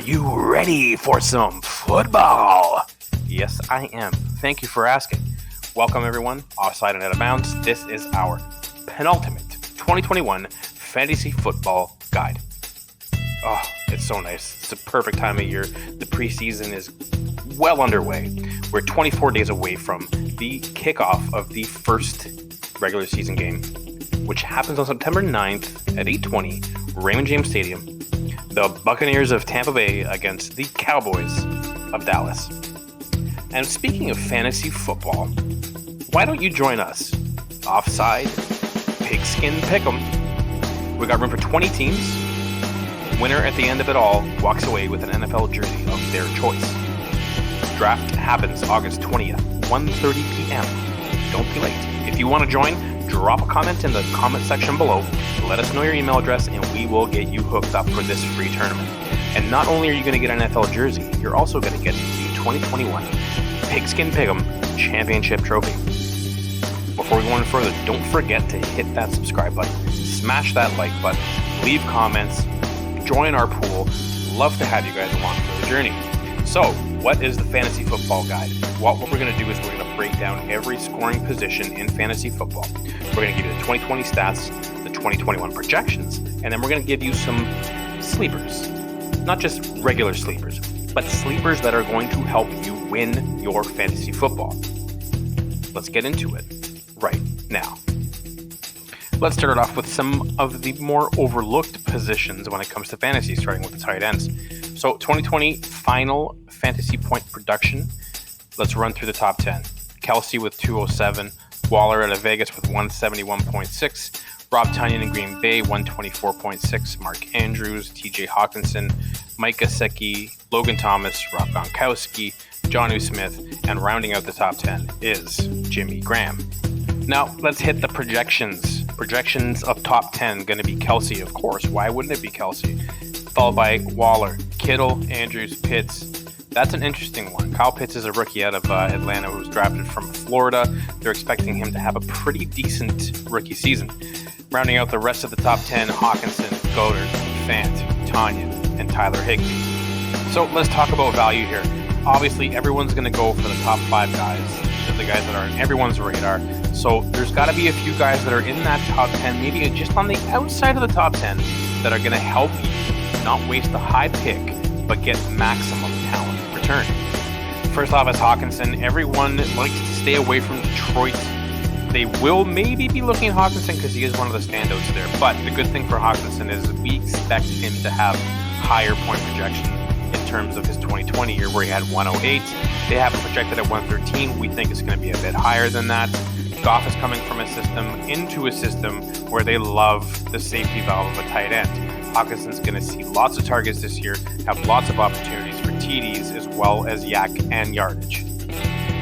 you ready for some football? Yes, I am. Thank you for asking. Welcome, everyone. Offside and Out of Bounds. This is our penultimate 2021 fantasy football guide. Oh, it's so nice. It's the perfect time of year. The preseason is well underway. We're 24 days away from the kickoff of the first regular season game, which happens on September 9th at 8:20, Raymond James Stadium. The Buccaneers of Tampa Bay against the Cowboys of Dallas. And speaking of fantasy football, why don't you join us? Offside Pigskin Pick Em. We got room for 20 teams. Winner at the end of it all walks away with an NFL jersey of their choice. Draft happens August 20th, 1:30 p.m. Don't be late. If you want to join, drop a comment in the comment section below. Let us know your email address and we will get you hooked up for this free tournament. And not only are you going to get an NFL jersey, you're also going to get the 2021 Pigskin Pick Em Championship Trophy. Before we go any further, don't forget to hit that subscribe button, smash that like button, leave comments, join our pool. Love to have you guys along for the journey. So, what is the fantasy football guide? Well, what we're going to do is we're going to break down every scoring position in fantasy football. We're going to give you the 2020 stats, the 2021 projections, and then we're going to give you some sleepers. Not just regular sleepers, but sleepers that are going to help you win your fantasy football. Let's get into it right now. Let's start it off with some of the more overlooked positions when it comes to fantasy, starting with the tight ends. So 2020 final fantasy point production. Let's run through the top 10. Kelsey with 207, Waller out of Vegas with 171.6, Rob Tonyan in Green Bay 124.6, Mark Andrews, TJ Hawkinson, Mike Gesicki, Logan Thomas, Rob Gronkowski, Jonnu Smith, and rounding out the top 10 is Jimmy Graham. Now, let's hit the projections. Projections of top 10 going to be Kelsey, of course. Why wouldn't it be Kelsey? Followed by Waller, Kittle, Andrews, Pitts. That's an interesting one. Kyle Pitts is a rookie out of Atlanta who was drafted from Florida. They're expecting him to have a pretty decent rookie season. Rounding out the rest of the top 10, Hawkinson, Goddard, Fant, Tonyan, and Tyler Higbee. So let's talk about value here. Obviously, everyone's going to go for the top 5 guys. These are the guys that are on everyone's radar. So there's got to be a few guys that are in that top 10, maybe just on the outside of the top 10, that are going to help you not waste the high pick, but get maximum talent return. First off is Hawkinson. Everyone likes to stay away from Detroit. They will maybe be looking at Hawkinson because he is one of the standouts there. But the good thing for Hawkinson is we expect him to have higher point projection in terms of his 2020 year where he had 108. They have him projected at 113. We think it's going to be a bit higher than that. Goff is coming from a system into a system where they love the safety valve of a tight end. Hawkinson's going to see lots of targets this year, have lots of opportunities for TDs as well as yak and yardage.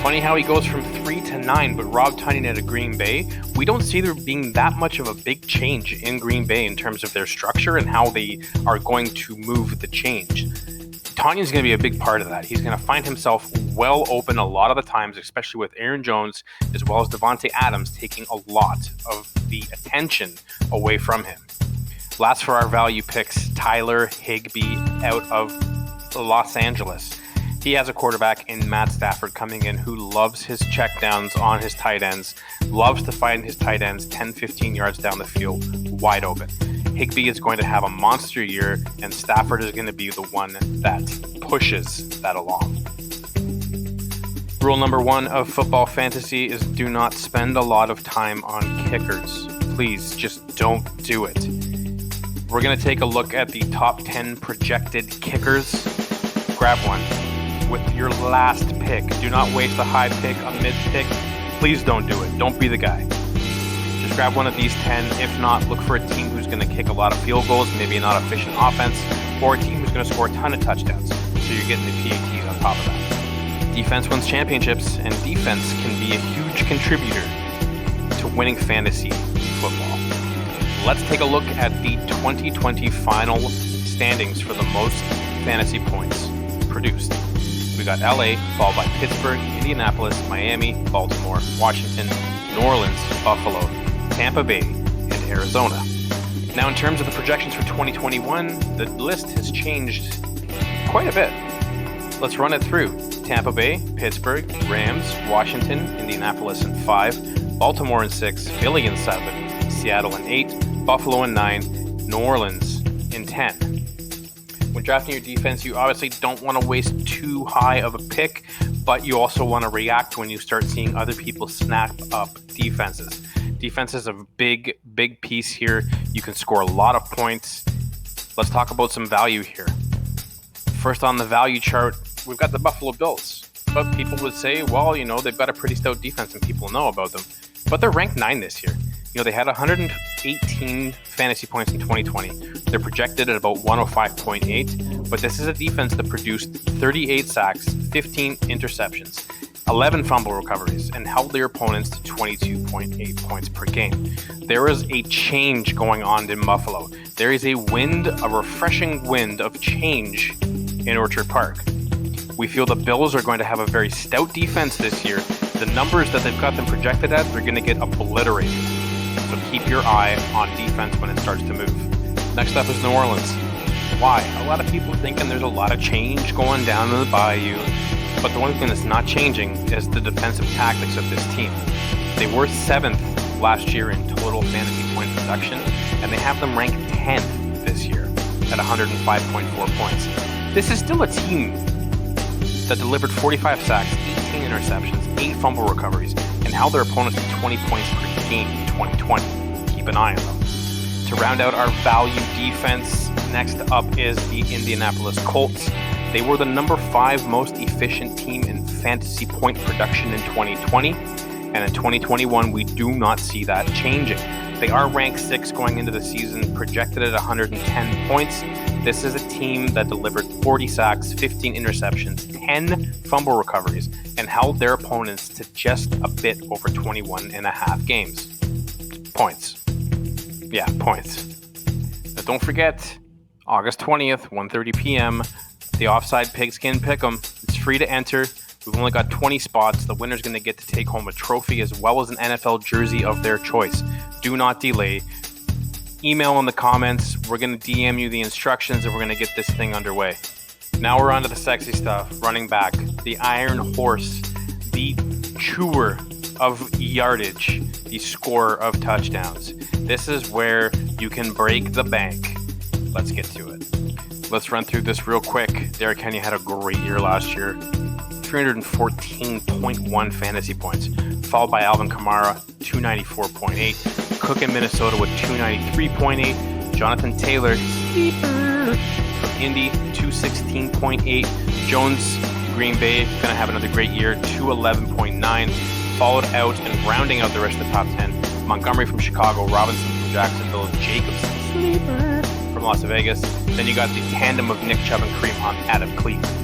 Funny how he goes from 3 to 9, but Rob Tonyan out of Green Bay, we don't see there being that much of a big change in Green Bay in terms of their structure and how they are going to move the change. Tonyan's going to be a big part of that. He's going to find himself well open a lot of the times, especially with Aaron Jones as well as Devontae Adams taking a lot of the attention away from him. Last for our value picks, Tyler Higbee out of Los Angeles. He has a quarterback in Matt Stafford coming in who loves his checkdowns on his tight ends, loves to find his tight ends 10, 15 yards down the field, wide open. Higbee is going to have a monster year, and Stafford is going to be the one that pushes that along. Rule number 1 of football fantasy is do not spend a lot of time on kickers. Please, just don't do it. We're going to take a look at the top 10 projected kickers. Grab one with your last pick. Do not waste a high pick, a mid pick. Please don't do it. Don't be the guy. Just grab one of these 10. If not, look for a team who's going to kick a lot of field goals, maybe a not efficient offense, or a team who's going to score a ton of touchdowns. So you're getting the PATs on top of that. Defense wins championships, and defense can be a huge contributor to winning fantasy football. Let's take a look at the 2020 final standings for the most fantasy points produced. We got LA, followed by Pittsburgh, Indianapolis, Miami, Baltimore, Washington, New Orleans, Buffalo, Tampa Bay, and Arizona. Now, in terms of the projections for 2021, the list has changed quite a bit. Let's run it through. Tampa Bay, Pittsburgh, Rams, Washington, Indianapolis in 5, Baltimore in 6, Philly in 7, Seattle in 8, Buffalo in 9, New Orleans in 10. When drafting your defense, you obviously don't want to waste too high of a pick, but you also want to react when you start seeing other people snap up defenses. Defense is a big piece here. You can score a lot of points. Let's talk about some value here. First on the value chart, we've got the Buffalo Bills. But people would say, well, they've got a pretty stout defense and people know about them. But they're ranked 9 this year. They had 118 fantasy points in 2020. They're projected at about 105.8. But this is a defense that produced 38 sacks, 15 interceptions, 11 fumble recoveries, and held their opponents to 22.8 points per game. There is a change going on in Buffalo. There is a refreshing wind of change in Orchard Park. We feel the Bills are going to have a very stout defense this year. The numbers that they've got them projected at, they're going to get obliterated. So keep your eye on defense when it starts to move. Next up is New Orleans. Why? A lot of people are thinking there's a lot of change going down in the bayou, but the one thing that's not changing is the defensive tactics of this team. They were 7th last year in total fantasy point production, and they have them ranked 10th this year at 105.4 points. This is still a team that delivered 45 sacks, 18 interceptions, 8 fumble recoveries, and held their opponents to 20 points per game in 2020. Keep an eye on them. To round out our value defense, next up is the Indianapolis Colts. They were the number 5 most efficient team in fantasy point production in 2020, and in 2021, we do not see that changing. They are ranked 6 going into the season, projected at 110 points. This is a team that delivered 40 sacks, 15 interceptions, 10 fumble recoveries, and held their opponents to just a bit over 21 and a half games. Points. Yeah, points. Now don't forget, August 20th, 1:30 p.m., the Offside Pigskin Pick Em. It's free to enter. We've only got 20 spots. The winner's going to get to take home a trophy as well as an NFL jersey of their choice. Do not delay. Email in the comments. We're going to DM you the instructions and we're going to get this thing underway. Now we're on to the sexy stuff. Running back. The Iron Horse. The chewer of yardage. The scorer of touchdowns. This is where you can break the bank. Let's get to it. Let's run through this real quick. Derrick Henry had a great year last year. 314.1 fantasy points, followed by Alvin Kamara, 294.8. Cook in Minnesota with 293.8. Jonathan Taylor, sleeper, from Indy, 216.8. Jones, Green Bay, going to have another great year, 211.9. Followed out and rounding out the rest of the top 10, Montgomery from Chicago, Robinson from Jacksonville, Jacobs, sleeper, from Las Vegas. Then you got the tandem of Nick Chubb and Kareem Hunt out of Cleveland.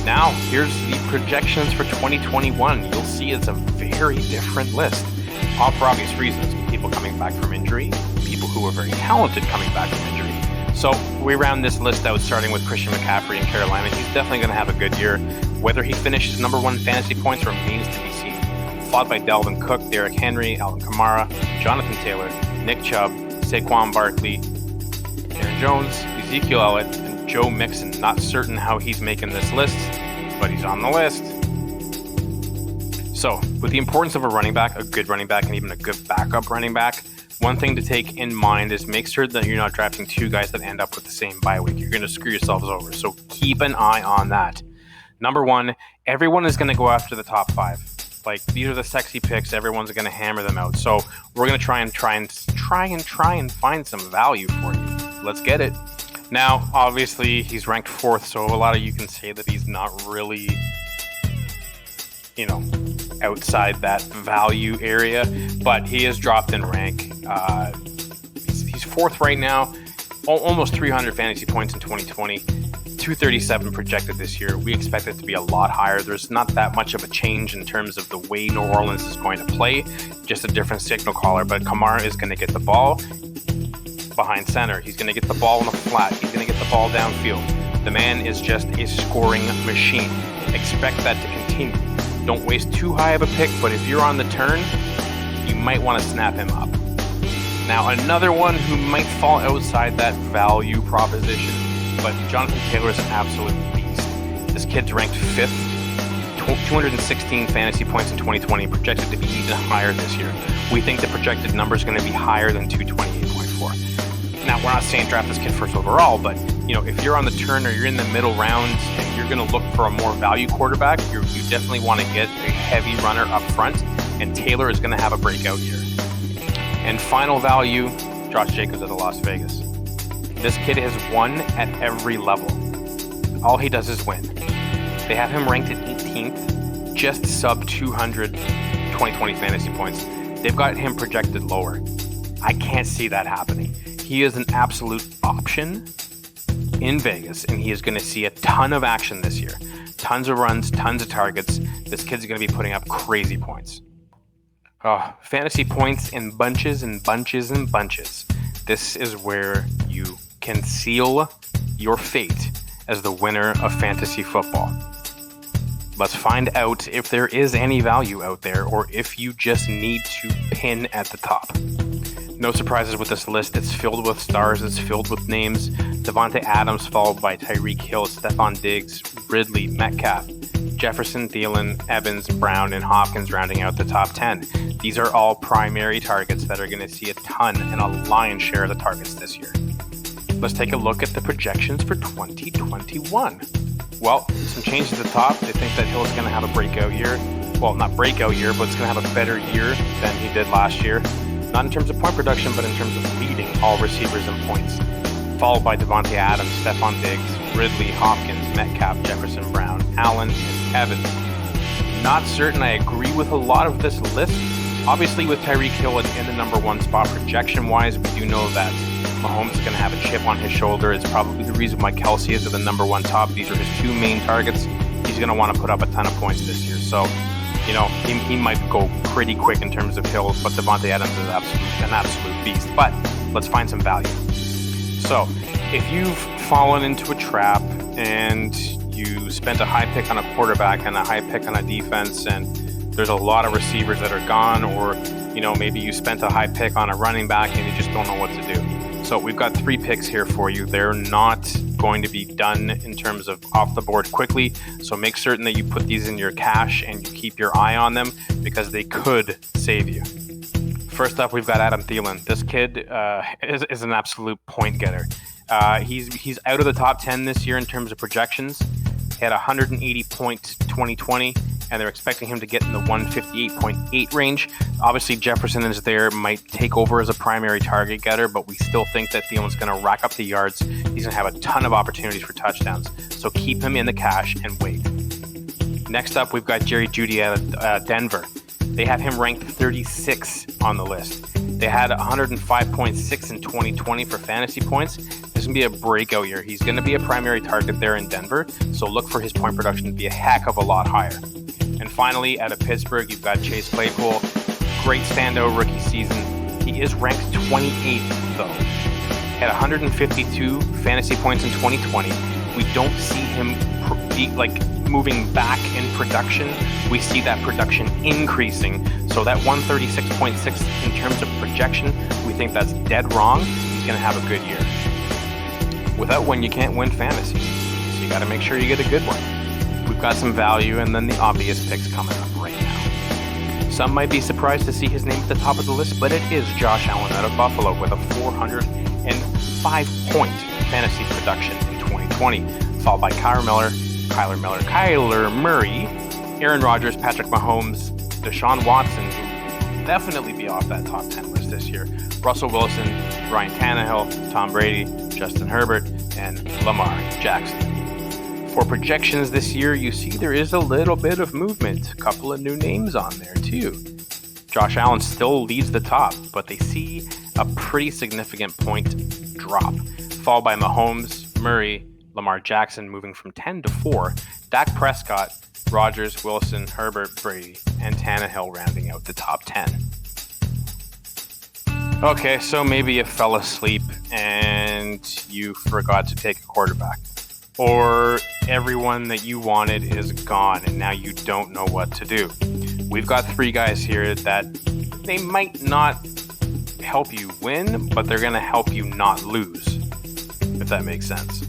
Now, here's the projections for 2021. You'll see it's a very different list. All for obvious reasons. People coming back from injury, people who are very talented coming back from injury. So we round this list out starting with Christian McCaffrey in Carolina. He's definitely going to have a good year. Whether he finishes number 1 fantasy points remains to be seen. Followed by Dalvin Cook, Derrick Henry, Alvin Kamara, Jonathan Taylor, Nick Chubb, Saquon Barkley, Aaron Jones, Ezekiel Elliott, and Joe Mixon. Not certain how he's making this list, but he's on the list. So, with the importance of a running back, a good running back, and even a good backup running back, one thing to take in mind is make sure that you're not drafting 2 guys that end up with the same bye week. You're going to screw yourselves over. So keep an eye on that. Number 1, everyone is going to go after the top 5. Like, these are the sexy picks. Everyone's going to hammer them out. So we're going to try and find some value for you. Let's get it. Now, obviously, he's ranked 4th, so a lot of you can say that he's not really, outside that value area, but he is dropped in rank. He's 4th right now, almost 300 fantasy points in 2020, 237 projected this year. We expect it to be a lot higher. There's not that much of a change in terms of the way New Orleans is going to play, just a different signal caller, but Kamara is going to get the ball behind center. He's going to get the ball in the flat. He's going to get the ball downfield. The man is just a scoring machine. Expect that to continue. Don't waste too high of a pick, but if you're on the turn, you might want to snap him up. Now, another one who might fall outside that value proposition but Jonathan Taylor is an absolute beast. This kid's ranked 5th, 216 fantasy points in 2020, projected to be even higher this year. We think the projected number is going to be higher than 228.4. Now, we're not saying draft this kid first overall, but if you're on the turn or you're in the middle rounds and you're going to look for a more value quarterback, you definitely want to get a heavy runner up front, and Taylor is going to have a breakout year. And final value, Josh Jacobs out of Las Vegas. This kid has won at every level. All he does is win. They have him ranked at 18th, just sub 200 2020 fantasy points. They've got him projected lower. I can't see that happening. He is an absolute option in Vegas, and he is going to see a ton of action this year. Tons of runs, tons of targets. This kid's going to be putting up crazy points. Fantasy points in bunches and bunches and bunches. This is where you can seal your fate as the winner of fantasy football. Let's find out if there is any value out there, or if you just need to pin at the top. No surprises with this list. It's filled with stars. It's filled with names. Devontae Adams, followed by Tyreek Hill, Stephon Diggs, Ridley, Metcalf, Jefferson, Thielen, Evans, Brown, and Hopkins rounding out the top 10. These are all primary targets that are going to see a ton and a lion's share of the targets this year. Let's take a look at the projections for 2021. Well, some changes at the top. They think that Hill's going to have a breakout year. Well, not breakout year, but it's going to have a better year than he did last year. Not in terms of point production, but in terms of leading all receivers in points. Followed by Devontae Adams, Stephon Diggs, Ridley, Hopkins, Metcalf, Jefferson, Brown, Allen, and Evans. Not certain I agree with a lot of this list. Obviously, with Tyreek Hill in the number one spot projection-wise, we do know that Mahomes is going to have a chip on his shoulder. It's probably the reason why Kelsey is at the number one top. These are his two main targets. He's going to want to put up a ton of points this year. So, he might go pretty quick in terms of Hill, but Devontae Adams is an absolute beast. But let's find some value. So, if you've fallen into a trap and you spent a high pick on a quarterback and a high pick on a defense, and there's a lot of receivers that are gone, or maybe you spent a high pick on a running back and you just don't know what to do. So we've got 3 picks here for you. They're not going to be done in terms of off the board quickly, so make certain that you put these in your cache and you keep your eye on them, because they could save you. First up, we've got Adam Thielen. This kid is an absolute point getter. He's out of the top 10 this year in terms of projections. He had 180 points 2020, and they're expecting him to get in the 158.8 range. Obviously, Jefferson is there, might take over as a primary target getter, but we still think that Thielen's going to rack up the yards. He's going to have a ton of opportunities for touchdowns. So keep him in the cache and wait. Next up, we've got Jerry Jeudy out of Denver. They have him ranked 36 on the list. They had 105.6 in 2020 for fantasy points. This is going to be a breakout year. He's going to be a primary target there in Denver, so look for his point production to be a heck of a lot higher. And finally, out of Pittsburgh, you've got Chase Claypool. Great standout rookie season. He is ranked 28th, though. Had 152 fantasy points in 2020. We don't see him moving back in production. We see that production increasing. So that 136.6 in terms of projection, we think that's dead wrong. He's going to have a good year. Without one, you can't win fantasy. So you got to make sure you get a good one. We've got some value, and then the obvious picks coming up right now. Some might be surprised to see his name at the top of the list, but it is Josh Allen out of Buffalo with a 405-point fantasy production in 2020, followed by Kyler Murray, Aaron Rodgers, Patrick Mahomes, Deshaun Watson, who will definitely be off that top 10 list this year, Russell Wilson, Ryan Tannehill, Tom Brady, Justin Herbert, and Lamar Jackson. For projections this year, you see there is a little bit of movement. A couple of new names on there too. Josh Allen still leads the top, but they see a pretty significant point drop, followed by Mahomes, Murray, Lamar Jackson moving from 10 to 4, Dak Prescott, Rodgers, Wilson, Herbert, Brady, and Tannehill rounding out the top 10. Okay, so maybe you fell asleep and you forgot to take a quarterback. Or everyone that you wanted is gone and now you don't know what to do. We've got 3 guys here that they might not help you win, but they're going to help you not lose, if that makes sense.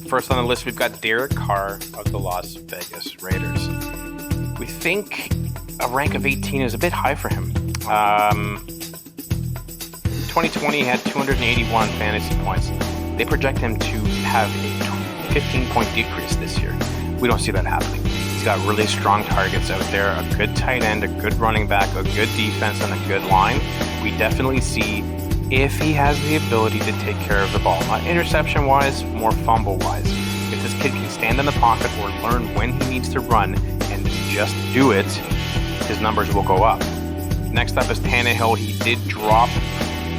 First on the list, we've got Derek Carr of the Las Vegas Raiders. We think a rank of 18 is a bit high for him. 2020 had 281 fantasy points. They project him to have a 15-point decrease this year. We don't see that happening. He's got really strong targets out there, a good tight end, a good running back, a good defense, and a good line. We definitely see if he has the ability to take care of the ball, not interception-wise, more fumble-wise. If this kid can stand in the pocket or learn when he needs to run and just do it, his numbers will go up. Next up is Tannehill. He did drop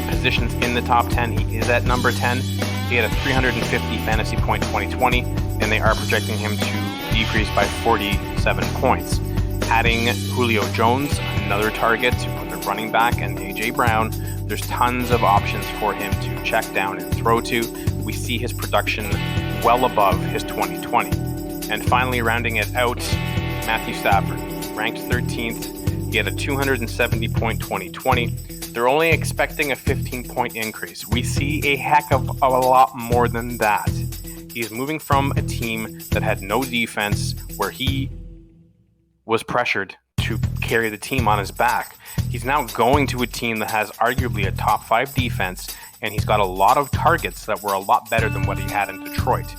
positions in the top 10. He is at number 10. He had a 350 fantasy point 2020, and they are projecting him to decrease by 47 points. Adding Julio Jones, another target for the running back, and A.J. Brown, there's tons of options for him to check down and throw to. We see his production well above his 2020. And finally, rounding it out, Matthew Stafford, ranked 13th. He had a 270-point 2020. They're only expecting a 15-point increase. We see a heck of a lot more than that. He's moving from a team that had no defense, where he was pressured to carry the team on his back. He's now going to a team that has arguably a top 5 defense, and he's got a lot of targets that were a lot better than what he had in Detroit.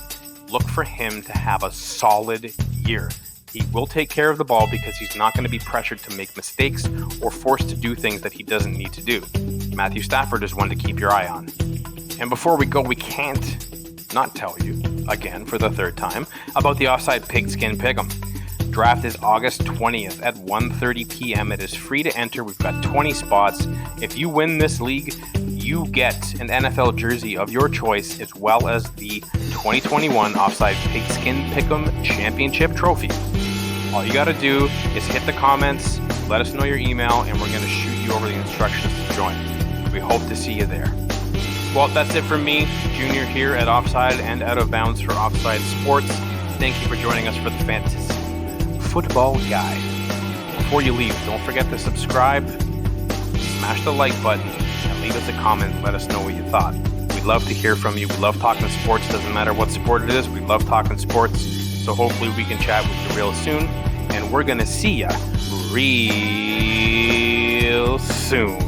Look for him to have a solid year. He will take care of the ball because he's not going to be pressured to make mistakes or forced to do things that he doesn't need to do. Matthew Stafford is one to keep your eye on. And before we go, we can't not tell you, again for the third time, about the Offside Pigskin Pick Em. Draft is August 20th at 1:30 p.m. It is free to enter. We've got 20 spots. If you win this league, you get an NFL jersey of your choice, as well as the 2021 Offside Pigskin Pick Em Championship Trophy. All you got to do is hit the comments, let us know your email, and we're going to shoot you over the instructions to join. We hope to see you there. Well, that's it from me, Junior, here at Offside and Out of Bounds for Offside Sports. Thank you for joining us for the Fantasy Football Guide. Before you leave, don't forget to subscribe, smash the like button, and leave us a comment. Let us know what you thought. We'd love to hear from you. We love talking sports. Doesn't matter what sport it is. We love talking sports. So hopefully we can chat with you real soon. And we're going to see ya real soon.